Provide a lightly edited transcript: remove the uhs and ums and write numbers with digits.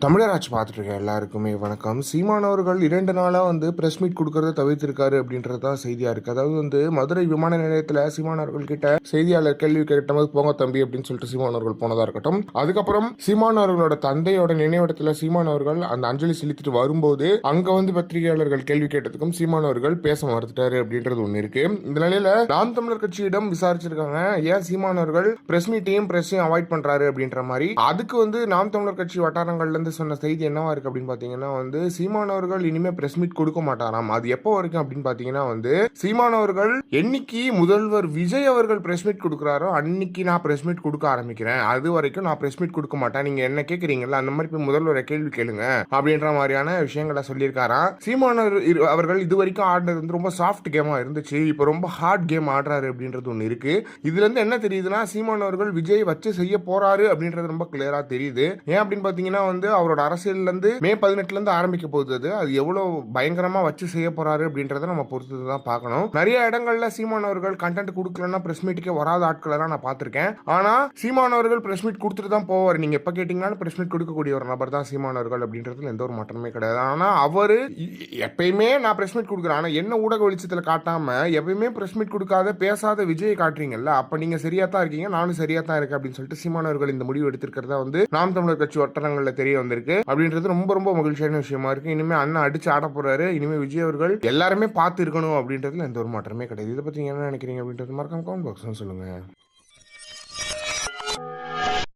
தமிழராட்சி பார்த்துட்டு இருக்க எல்லாருக்குமே வணக்கம். சீமான் அவர்கள் 2 நாளா பிரஸ் மீட் குடுக்கறத தவிர்த்திருக்காரு அப்படின்றது தான் செய்தியா இருக்கு. அதாவது மதுரை விமான நிலையத்துல சீமான் அவர்கள் கிட்ட செய்தியாளர் கேள்வி கேட்டபோது போங்க தம்பி அப்படின்னு சொல்லிட்டு சீமான் அவர்கள் போனதா இருக்கட்டும். அதுக்கப்புறம் சீமான் அவர்களோட தந்தையோட நினைவிடத்துல சீமான் அவர்கள் அந்த அஞ்சலி செலுத்திட்டு வரும்போது அங்க பத்திரிகையாளர்கள் கேள்வி கேட்டதுக்கும் சீமான் அவர்கள் பேச மறுத்துட்டாரு அப்படின்றது ஒண்ணு இருக்கு. இந்த நிலையில நாம் தமிழர் கட்சியிடம் விசாரிச்சிருக்காங்க, ஏன் சீமான் அவர்கள் பிரஸ் மீட்டையும் பிரஸையும் அவாய்ட் பண்றாரு அப்படின்ற மாதிரி. அதுக்கு நாம் தமிழர் கட்சி வட்டாரங்கள்ல இருந்து சொன்ன செய்தி என்னவா இருக்கு அப்படின்னு பாத்தீங்கன்னா சீமான் அவர்கள் இனிமே பிரஸ் மீட் கொடுக்க மாட்டாராம். அது எப்போ வரைக்கும் அப்படின்னு பாத்தீங்கன்னா சீமான் அவர்கள் என்னைக்கு முதல்வர் விஜய் அவர்கள் பிரஸ் மீட் கொடுக்குறாரோ அன்னைக்கு நான் பிரஸ் மீட் கொடுக்க ஆரம்பிக்கிறேன், அது வரைக்கும் நான் பிரஸ் மீட் கொடுக்க மாட்டேன், நீங்க என்ன கேக்குறீங்கல்ல அந்த மாதிரி போய் முதல்வரை கேள்வி கேளுங்க அப்படின்ற மாதிரியான விஷயங்களை சொல்லியிருக்காராம். சீமான் அவர்கள் இது வரைக்கும் ஆடுறது ரொம்ப சாஃப்ட் கேமா இருந்துச்சு, இப்போ ரொம்ப ஹார்ட் கேம் ஆடுறாரு அப்படின்றது ஒன்று இருக்கு. இதுல இருந்து என்ன தெரியுதுன்னா சீமான் அவர்கள் விஜய் வச்சு செய்ய போறாரு அப்படின்றது ரொம்ப கிளியரா தெரியுது. ஏன் அப்படின்னு பாத்தீங்கன்னா அவரோட அரசியல்ல இருந்து மே 18 இருந்து ஆரம்பிக்க போகுது. அது எவ்வளவு பயங்கரமா வச்சு செய்ய போறாரு அப்படின்றத நம்ம பொறுத்து தான் பார்க்கணும். நிறைய இடங்கள்ல சீமான் அவர்கள் கண்டென்ட் கொடுக்கலன்னா பிரஸ் மீட்டுக்கே வராத ஆட்கள் எல்லாம் நான் பார்த்திருக்கேன். ஆனா சீமான் அவர்கள் பிரஸ் மீட் கொடுத்துட்டு தான் போவார். நீங்க எப்ப கேட்டீங்கன்னாலும் பிரஸ் மீட் கொடுக்கக்கூடிய ஒரு நபர் தான் சீமான் அவர்கள் அப்படின்றதுல எந்த ஒரு மாற்றமே கிடையாது. ஆனா அவரு எப்பயுமே நான் பிரஸ் மீட் கொடுக்குறேன், ஆனா என்ன ஊடக வெளிச்சத்துல காட்டாம எப்பயுமே பிரஸ் மீட் கொடுக்காத பேசாத விஜய் காட்டுறீங்கல்ல, அப்ப நீங்க சரியா தான் இருக்கீங்க, நானும் சரியா தான் இருக்கேன் அப்படின்னு சொல்லிட்டு சீமான் அவர்கள் இந்த முடிவு எடுத்திருக்கிறதா நாம் தமிழர் கட்சி வட்டாரங்கள்ல தெரிய வந்திருக்கு அப்படின்றது ரொம்ப ரொம்ப மகிழ்ச்சியான விஷயமா இருக்கு. இனிமே அண்ணா அடிச்சு ஆட போறாரு. இனிமே விஜய் அவர்கள் எல்லாருமே பார்த்து இருக்கணும் அப்படின்றதுல எந்த ஒரு மாற்றமே கிடையாது. இதை பத்தி என்ன நினைக்கிறீங்க அப்படின்றது மறக்காம கமெண்ட் பாக்ஸ்ல சொல்லுங்க.